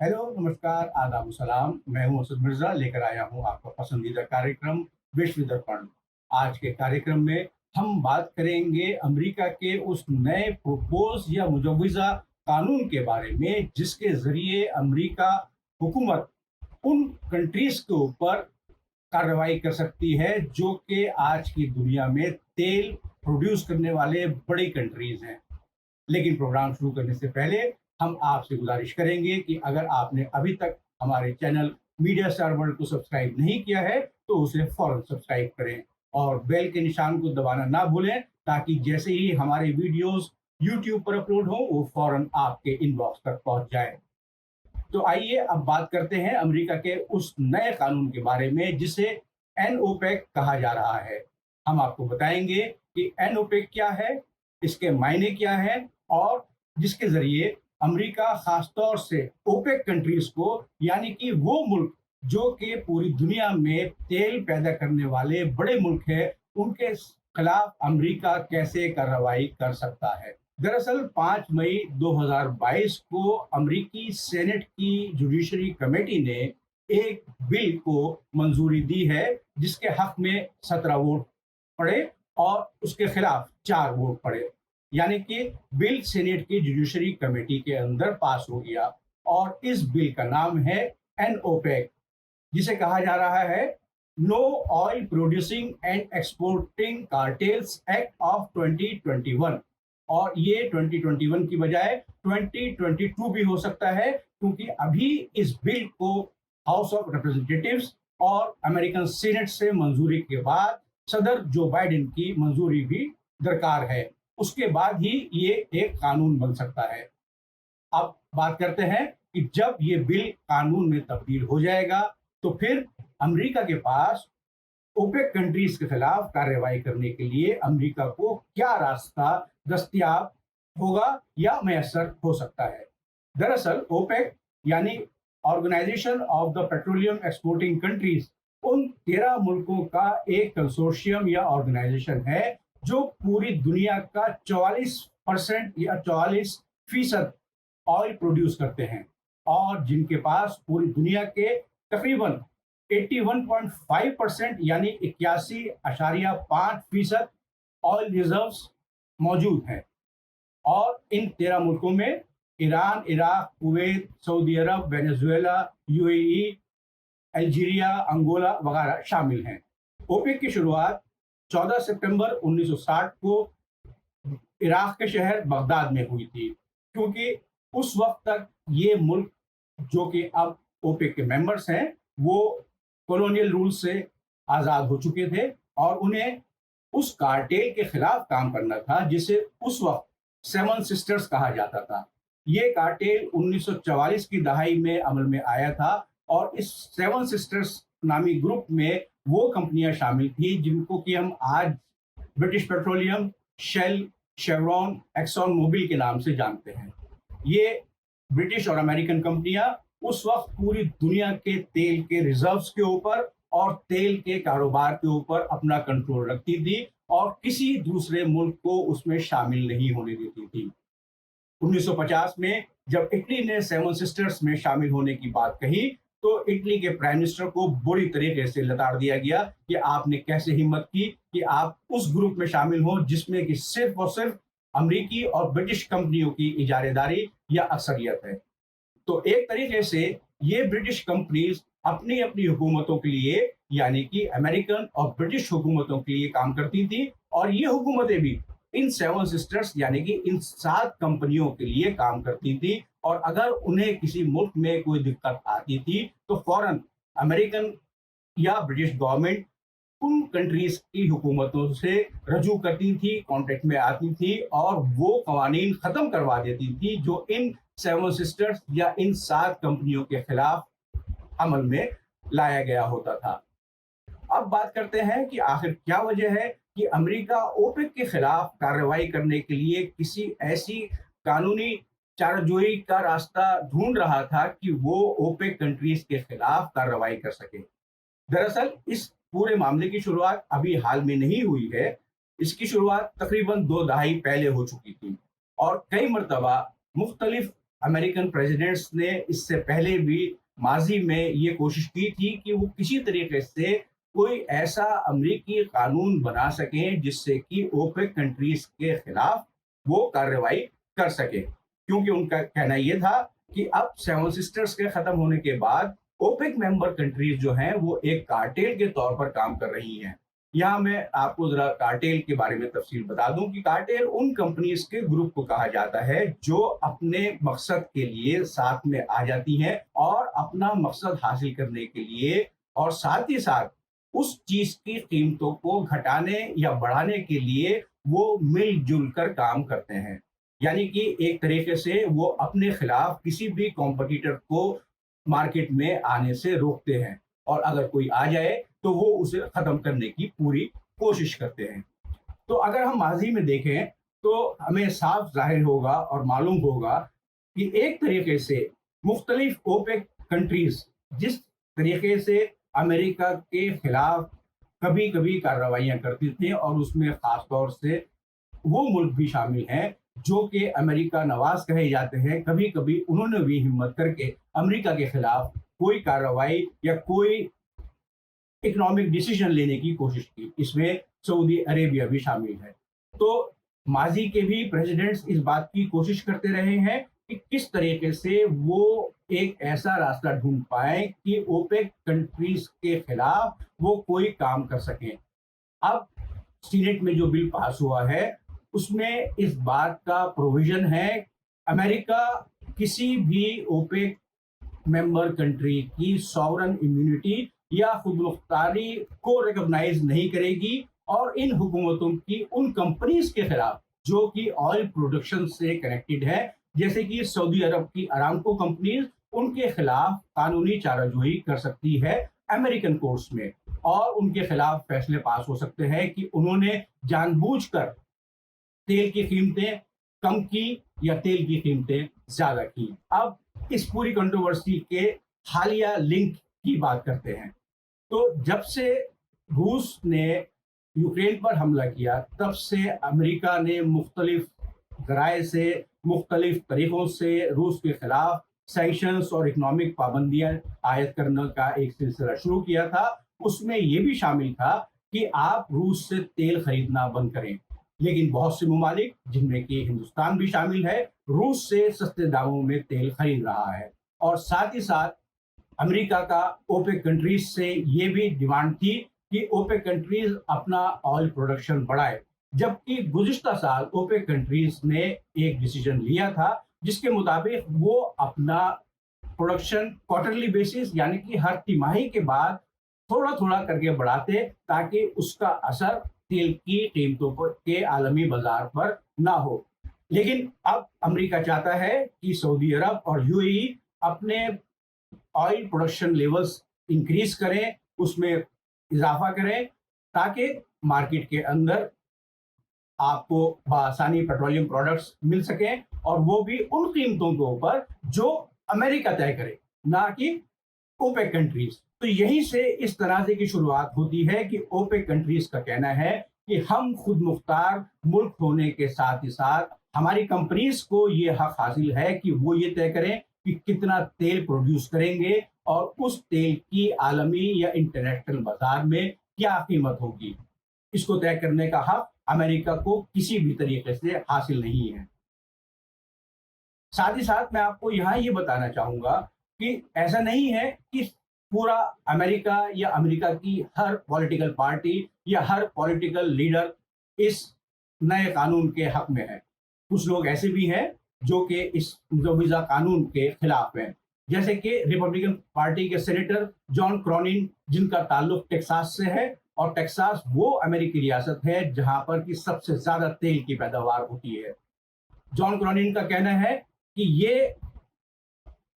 Hello, नमस्कार, आदाब सलाम। मैं हूं असद मिर्जा, लेकर आया हूं आपका पसंदीदा कार्यक्रम विश्व दर्पण। आज के कार्यक्रम में हम बात करेंगे अमेरिका के उस नए प्रपोज या मुजवजा कानून के बारे में जिसके जरिए अमेरिका हुकूमत उन कंट्रीज के ऊपर कार्रवाई कर सकती है जो कि आज की दुनिया में तेल प्रोड्यूस करने वाले बड़ी कंट्रीज हैं। लेकिन प्रोग्राम शुरू करने से पहले हम आपसे गुजारिश करेंगे कि अगर आपने अभी तक हमारे चैनल मीडिया स्टार वर्ल्ड को सब्सक्राइब नहीं किया है तो उसे फौरन सब्सक्राइब करें और बेल के निशान को दबाना ना भूलें ताकि जैसे ही हमारे वीडियोस यूट्यूब पर अपलोड हो वो फौरन आपके इनबॉक्स तक पहुंच जाए। तो आइए अब बात करते हैं अमेरिका के उस नए कानून के बारे में जिसे एनओपेक कहा जा रहा है। हम आपको बताएंगे कि एनओपेक क्या है, इसके मायने क्या है और जिसके जरिए अमेरिका खासतौर से ओपेक कंट्रीज को यानी कि वो मुल्क जो कि पूरी दुनिया में तेल पैदा करने वाले बड़े मुल्क हैं उनके खिलाफ अमेरिका कैसे कार्रवाई कर सकता है। दरअसल 5 मई 2022 को अमेरिकी सेनेट की जुडिशरी कमेटी ने एक बिल को मंजूरी दी है जिसके हक में 17 वोट पड़े और उसके खिलाफ 4 वोट पड़े, यानी कि बिल सेनेट की जुडिशरी कमेटी के अंदर पास हो गया। और इस बिल का नाम है एनओपेक, जिसे कहा जा रहा है no oil producing and exporting cartels act of 2021। और ये 2021 की बजाय 2022 भी हो सकता है क्योंकि अभी इस बिल को हाउस ऑफ रिप्रेजेंटेटिव्स और अमेरिकन सीनेट से मंजूरी के बाद सदर जो बाइडेन की मंजूरी भी दरकार है, उसके बाद ही ये एक कानून बन सकता है। अब बात करते हैं कि जब ये बिल कानून में तब्दील हो जाएगा तो फिर अमेरिका के पास ओपेक कंट्रीज के खिलाफ कार्रवाई करने के लिए अमेरिका को क्या रास्ता दस्तयाब होगा या मैसर हो सकता है। दरअसल ओपेक यानी organisation of the petroleum exporting countries उन 13 मुल्कों का एक कंसोर्शियम या ऑर्गेनाइजेशन है जो पूरी दुनिया का 44% या 44% ऑयल प्रोड्यूस करते हैं और जिनके पास पूरी दुनिया के तकरीबन 81.5% यानी 81.5% ऑयल रिजर्व्स मौजूद हैं। और इन 13 मुल्कों में ईरान, इराक, कुवैत, सऊदी अरब, वेनेजुएला, यूएई, अल्जीरिया, अंगोला वगैरह शामिल हैं। ओपेक की शुरुआत 14 सितंबर 1960 को इराक के शहर बगदाद में हुई थी, क्योंकि उस वक्त तक ये मुल्क जो कि अब ओपेक के मेंबर्स हैं वो कॉलोनियल रूल से आज़ाद हो चुके थे और उन्हें उस कार्टेल के खिलाफ काम करना था जिसे उस वक्त सेवन सिस्टर्स कहा जाता था। ये कार्टेल 1944 की दहाई में अमल में आया था और इस सेवन सिस्टर्स नामी ग्रुप में वो कंपनियां शामिल थी जिनको कि हम आज British Petroleum, Shell, Chevron, Exxon Mobil के नाम से जानते हैं। ये ब्रिटिश और अमेरिकन कंपनियां उस वक्त पूरी दुनिया के तेल के रिजर्व्स के ऊपर और तेल के कारोबार के ऊपर अपना कंट्रोल रखती थी और किसी दूसरे मुल्क को उसमें शामिल नहीं होने देती थी। 1950 में जब इटली ने सेवन सिस्टर्स में शामिल होने की बात कही तो इटली के प्राइम मिनिस्टर को बुरी तरीके से लताड़ दिया गया कि आपने कैसे हिम्मत की कि आप उस ग्रुप में शामिल हो जिसमें कि सिर्फ और सिर्फ अमेरिकी और ब्रिटिश कंपनियों की इजारेदारी या अक्सरियत है। तो एक तरीके से ये ब्रिटिश कंपनीज अपनी अपनी हुकूमतों के लिए यानी कि अमेरिकन और ब्रिटिश हुकूमतों के लिए काम करती थी और ये हुकूमतें भी इन सेवन सिस्टर्स यानी कि इन 7 कंपनियों के लिए काम करती थी और अगर उन्हें किसी मुल्क में कोई दिक्कत आती थी तो फौरन अमेरिकन या ब्रिटिश गवर्नमेंट उन कंट्रीज की हुकूमतों से रजू करती थी, कॉन्टेक्ट में आती थी और वो कवानीन खत्म करवा देती थी जो इन सेवन सिस्टर्स या इन 7 कंपनियों के खिलाफ अमल में लाया गया होता था। अब बात करते हैं कि आखिर क्या वजह है कि अमेरिका ओपेक के खिलाफ कार्रवाई करने के लिए किसी ऐसी कानूनी चाराजोई का रास्ता ढूंढ रहा था कि वो ओपेक कंट्रीज के खिलाफ कार्रवाई कर सके। दरअसल इस पूरे मामले की शुरुआत अभी हाल में नहीं हुई है, इसकी शुरुआत तकरीबन 2 दहाई पहले हो चुकी थी और कई मरतबा मुख्तलिफ अमेरिकन प्रेसिडेंट्स ने इससे पहले भी माजी में ये कोशिश की थी कि वो किसी तरीके से कोई ऐसा अमरीकी कानून बना सकें जिससे कि ओपेक कंट्रीज के खिलाफ वो कार्रवाई कर सके, क्योंकि उनका कहना ये था कि अब सेवन सिस्टर्स के खत्म होने के बाद ओपेक मेंबर कंट्रीज जो हैं वो एक कार्टेल के तौर पर काम कर रही हैं। यहाँ मैं आपको जरा कार्टेल के बारे में तफसील बता दूं कि कार्टेल उन कंपनीज के ग्रुप को कहा जाता है जो अपने मकसद के लिए साथ में आ जाती हैं और अपना मकसद हासिल करने के लिए और साथ ही साथ उस चीज की कीमतों को घटाने या बढ़ाने के लिए वो मिलजुल कर काम करते हैं। यानी कि एक तरीके से वो अपने खिलाफ किसी भी कॉम्पिटिटर को मार्केट में आने से रोकते हैं, और अगर कोई आ जाए तो वो उसे खत्म करने की पूरी कोशिश करते हैं। तो अगर हम माजी में देखें तो हमें साफ जाहिर होगा और मालूम होगा कि एक तरीके से मुख्तलिफ ओपेक कंट्रीज जिस तरीके से अमेरिका के खिलाफ कभी कभी कार्रवाइयां करती थी, और उसमें खास तौर से वो मुल्क भी शामिल हैं जो कि अमेरिका नवाज कहे जाते हैं, कभी कभी उन्होंने भी हिम्मत करके अमेरिका के खिलाफ कोई कार्रवाई या कोई इकोनॉमिक डिसीजन लेने की कोशिश की। इसमें सऊदी अरेबिया भी शामिल है। तो माजी के भी प्रेसिडेंट्स इस बात की कोशिश करते रहे हैं कि किस तरीके से वो एक ऐसा रास्ता ढूंढ पाए कि ओपेक कंट्रीज के खिलाफ वो कोई काम कर सकें। अब सीनेट में जो बिल पास हुआ है उसमें इस बात का प्रोविजन है, अमेरिका किसी भी ओपेक मेंबर कंट्री की सॉवरन इम्यूनिटी या खुद मुख्तारी को रिकॉग्नाइज नहीं करेगी, और इन हुकूमतों की उन कंपनीज के खिलाफ जो कि ऑयल प्रोडक्शन से कनेक्टेड है, जैसे कि सऊदी अरब की अरामको कंपनीज, उनके खिलाफ कानूनी चाराजोई कर सकती है अमेरिकन कोर्ट्स में, और उनके खिलाफ फैसले पास हो सकते हैं कि उन्होंने जानबूझकर तेल की कीमतें कम की या तेल की कीमतें ज्यादा की। अब इस पूरी कंट्रोवर्सी के हालिया लिंक की बात करते हैं। तो जब से रूस ने यूक्रेन पर हमला किया तब से अमेरिका ने मुख्तलिफ जराए से मुख्तलिफ तरीकों से रूस के खिलाफ सैंक्शंस और इकोनॉमिक पाबंदियां आयद करने का एक सिलसिला शुरू किया था। उसमें यह भी शामिल था कि आप रूस से तेल खरीदना बंद करें, लेकिन बहुत से ममालिक जिनमें कि हिंदुस्तान भी शामिल है रूस से सस्ते दामों में तेल खरीद रहा है। और साथ ही साथ अमेरिका का ओपेक कंट्रीज से ये भी डिमांड थी कि ओपेक कंट्रीज अपना ऑयल प्रोडक्शन बढ़ाए, जबकि गुज़िश्ता साल ओपेक कंट्रीज ने एक डिसीजन लिया था जिसके मुताबिक वो अपना प्रोडक्शन क्वार्टरली बेसिस यानी कि हर तिमाही के बाद थोड़ा थोड़ा करके बढ़ाते, ताकि उसका असर तेल की कीमतों पर के आलमी बाजार पर ना हो। लेकिन अब अमेरिका चाहता है कि सऊदी अरब और यूएई अपने ऑयल प्रोडक्शन लेवल्स इंक्रीज करें, उसमें इजाफा करें, ताकि मार्केट के अंदर आपको आसानी पेट्रोलियम प्रोडक्ट्स मिल सकें, और वो भी उन कीमतों के ऊपर जो अमेरिका तय करे, ना कि ओपेक कंट्रीज। तो यहीं से इस तरह से की शुरुआत होती है कि ओपेक कंट्रीज का कहना है कि हम खुद मुख्तार मुल्क होने के साथ ही साथ हमारी कंपनीज को ये हक हासिल है कि वो ये तय करें कि कितना तेल प्रोड्यूस करेंगे और उस तेल की आलमी या इंटरनेशनल बाजार में क्या कीमत होगी। इसको तय करने का हक अमेरिका को किसी भी तरीके से हासिल नहीं है। साथ ही साथ मैं आपको यहाँ ये बताना चाहूंगा कि ऐसा नहीं है कि पूरा अमेरिका या अमेरिका की हर पॉलिटिकल पार्टी या हर पॉलिटिकल लीडर इस नए कानून के हक में है। कुछ लोग ऐसे भी हैं जो कि इस वीजा कानून के खिलाफ हैं, जैसे कि रिपब्लिकन पार्टी के सेनेटर जॉन क्रॉनिन, जिनका ताल्लुक टेक्सास से है, और टेक्सास वो अमेरिकी रियासत है जहां पर कि सबसे ज्यादा तेल की पैदावार होती है। जॉन क्रॉनिन का कहना है कि ये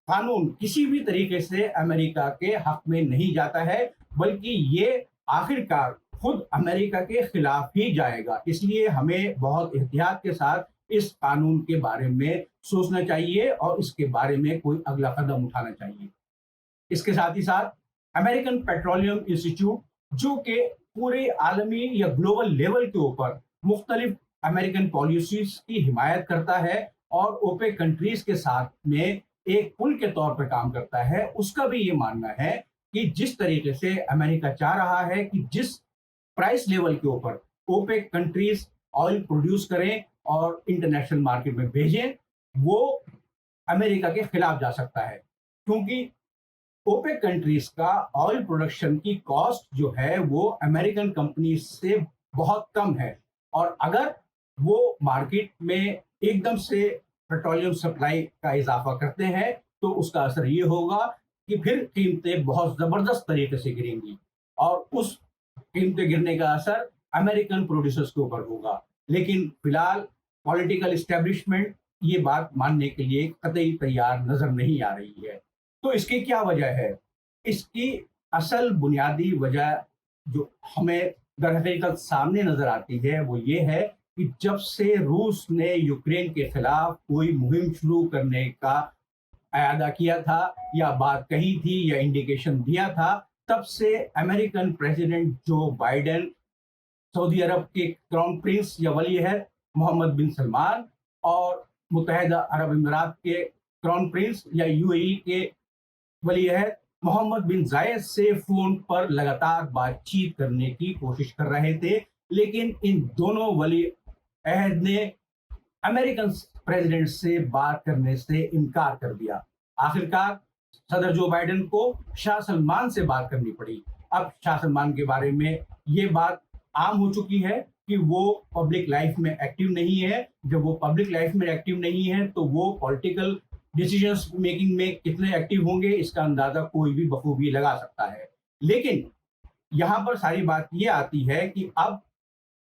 कानून किसी भी तरीके से अमेरिका के हक में नहीं जाता है, बल्कि ये आखिरकार खुद अमेरिका के खिलाफ ही जाएगा। इसलिए हमें बहुत एहतियात के साथ इस कानून के बारे में सोचना चाहिए और इसके बारे में कोई अगला कदम उठाना चाहिए। इसके साथ ही साथ अमेरिकन पेट्रोलियम इंस्टीट्यूट, जो कि पूरे आलमी या ग्लोबल लेवल के ऊपर मुख्तलिफ अमेरिकन पॉलिसीज की हिमायत करता है اور اوپेक कंट्रीज के साथ में एक पुल के तौर पर काम करता है। उसका भी ये मानना है कि जिस तरीके से अमेरिका चाह रहा है कि जिस प्राइस लेवल के ऊपर ओपेक कंट्रीज ऑयल प्रोड्यूस करें और इंटरनेशनल मार्केट में भेजें, वो अमेरिका के खिलाफ जा सकता है, क्योंकि ओपेक कंट्रीज का ऑयल प्रोडक्शन की कॉस्ट जो है वो अमेरिकन कंपनी से बहुत कम है, और अगर वो मार्केट में एकदम से पेट्रोलियम सप्लाई का इजाफा करते हैं तो उसका असर ये होगा कि फिर कीमतें बहुत जबरदस्त तरीके से गिरेंगी, और उस कीमतें गिरने का असर अमेरिकन प्रोड्यूसर्स के ऊपर होगा। लेकिन फिलहाल पॉलिटिकल इस्टेब्लिशमेंट ये बात मानने के लिए कतई तैयार नजर नहीं आ रही है। तो इसकी क्या वजह है? इसकी असल बुनियादी वजह जो हमें दर हकीकत सामने नजर आती है वो ये है कि जब से रूस ने यूक्रेन के खिलाफ कोई मुहिम शुरू करने का अयादा किया था या बात कही थी या इंडिकेशन दिया था, तब से American president Joe Biden, Saudi Arab के क्राउन प्रिंस या वली अहद मोहम्मद बिन सलमान और मुत्तहदा अरब अमीरात के क्राउन प्रिंस या यूएई के वली अहद मोहम्मद बिन जायद से फोन पर लगातार बातचीत करने की कोशिश कर रहे थे, लेकिन इन दोनों वली अहद ने अमेरिकन प्रेसिडेंट से बात करने से इनकार कर दिया। आखिरकार सदर जो बाइडेन को शाह सलमान से बात करनी पड़ी। अब शाह सलमान के बारे में ये बात आम हो चुकी है कि वो पब्लिक लाइफ में एक्टिव नहीं है। जब वो पब्लिक लाइफ में एक्टिव नहीं है तो वो पॉलिटिकल डिसीजंस मेकिंग में कितने एक्टिव होंगे इसका अंदाजा कोई भी बखूबी लगा सकता है। लेकिन यहाँ पर सारी बात ये आती है कि अब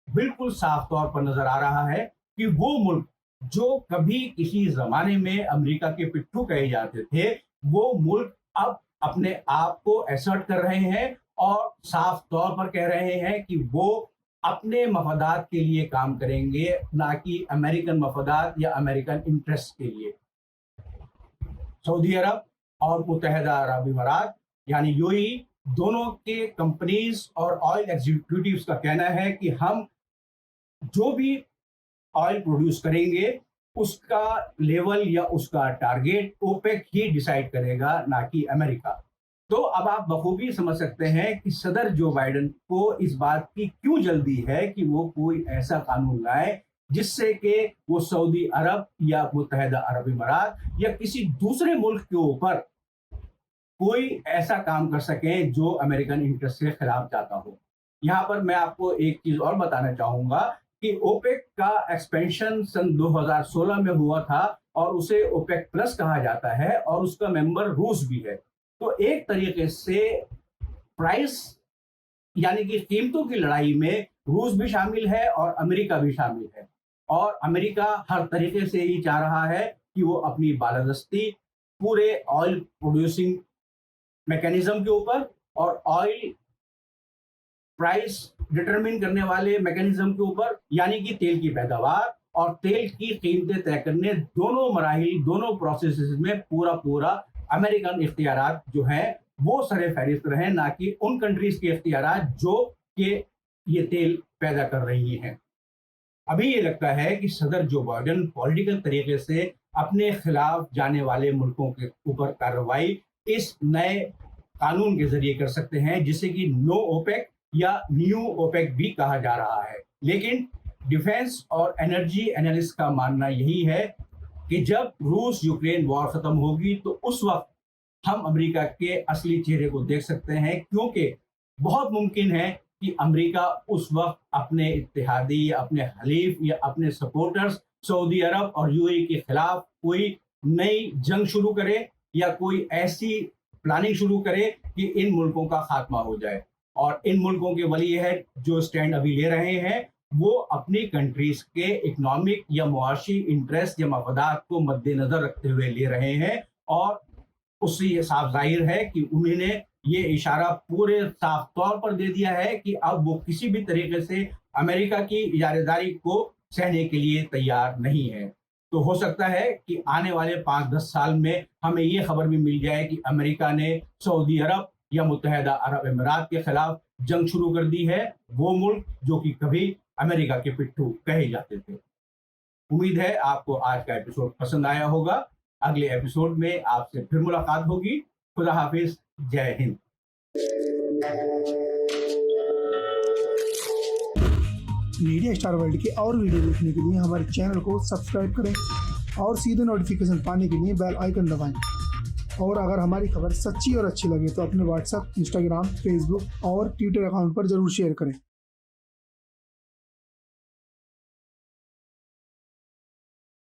बिल्कुल साफ तौर पर नजर आ रहा है कि वो मुल्क जो कभी किसी जमाने में अमेरिका के पिट्ठू कहे जाते थे, वो मुल्क अब अपने आप को असर्ट कर रहे हैं और साफ तौर पर कह रहे हैं कि वो अपने मफादात के लिए काम करेंगे, ना कि अमेरिकन मफादात या अमेरिकन इंटरेस्ट के लिए। सऊदी अरब और मुत्तहदा अरब अमीरात यानी यूएई दोनों के कंपनीज और ऑयल एग्जीक्यूटिव्स का कहना है कि हम जो भी ऑयल प्रोड्यूस करेंगे उसका लेवल या उसका टारगेट ओपेक ही डिसाइड करेगा, ना कि अमेरिका। तो अब आप बखूबी समझ सकते हैं कि सदर जो बाइडेन को इस बात की क्यों जल्दी है कि वो कोई ऐसा कानून लाए जिससे कि वो सऊदी अरब या मुत्तहदा अरब अमीरात या किसी दूसरे मुल्क के ऊपर कोई ऐसा काम कर सके जो अमेरिकन इंटरेस्ट के खिलाफ जाता हो। यहाँ पर मैं आपको एक चीज और बताना चाहूंगा कि ओपेक का एक्सपेंशन सन 2016 में हुआ था और उसे ओपेक प्लस कहा जाता है और उसका मेंबर रूस भी है। तो एक तरीके से प्राइस यानी कि कीमतों की लड़ाई में रूस भी शामिल है और अमेरिका भी शामिल है, और अमेरिका हर तरीके से ही चाह रहा है कि वो अपनी बालादस्ती पूरे ऑयल प्रोड्यूसिंग मैकेनिज्म के ऊपर और ऑयल प्राइस डिटरमिन करने वाले मैकेनिज्म के ऊपर यानी कि तेल की पैदावार और तेल की कीमतें तय करने दोनों मराहिल दोनों प्रोसेसेस में पूरा अमेरिकन इख्तियारात जो हैं वो सरे फहरिस्त रहे, ना कि उन कंट्रीज के इख्तियारात जो कि ये तेल पैदा कर रही हैं। अभी ये लगता है कि सदर जो बाइडेन पॉलिटिकल तरीके से अपने खिलाफ जाने वाले मुल्कों के ऊपर कार्रवाई इस नए कानून के जरिए कर सकते हैं जिसे कि नो ओपेक या न्यू ओपेक भी कहा जा रहा है। लेकिन डिफेंस और एनर्जी एनालिस्ट का मानना यही है कि जब रूस यूक्रेन वॉर खत्म होगी तो उस वक्त हम अमेरिका के असली चेहरे को देख सकते हैं, क्योंकि बहुत मुमकिन है कि अमेरिका उस वक्त अपने इत्तेहादी या अपने हलीफ या अपने सपोर्टर्स सऊदी अरब और यूएई के खिलाफ कोई नई जंग शुरू करे या कोई ऐसी प्लानिंग शुरू करे कि इन मुल्कों का खात्मा हो जाए। और इन मुल्कों के वली है जो स्टैंड अभी ले रहे हैं वो अपनी कंट्रीज के इकोनॉमिक या मुआशी इंटरेस्ट या मफादात को मद्देनजर रखते हुए ले रहे हैं, और उससे ये साफ जाहिर है कि उन्होंने ये इशारा पूरे साफ तौर पर दे दिया है कि अब वो किसी भी तरीके से अमेरिका की इजारेदारी को सहने के लिए तैयार नहीं है। तो हो सकता है कि आने वाले 5-10 साल में हमें ये खबर भी मिल जाए कि अमेरिका ने सऊदी अरब या मुत्तहदा अरब अमीरात के खिलाफ जंग शुरू कर दी है, वो मुल्क जो कि कभी अमेरिका के पिट्ठू कहे जाते थे। امید ہے آپ کو آج کا ایپیسوڈ پسند آیا ہوگا. اگلے ایپیسوڈ میں آپ سے پھر ملاقات ہوگی. خدا حافظ. جے ہند. میڈیا اسٹار ورلڈ کے اور ویڈیو دیکھنے کے لیے ہمارے چینل کو سبسکرائب کریں اور سیدھے نوٹیفیکیشن پانے کے لیے بیل آئیکن دبائیں. اور اگر ہماری خبر سچی اور اچھی لگے تو اپنے واٹس ایپ، انسٹاگرام، فیس بک اور ٹویٹر اکاؤنٹ پر ضرور شیئر کریں.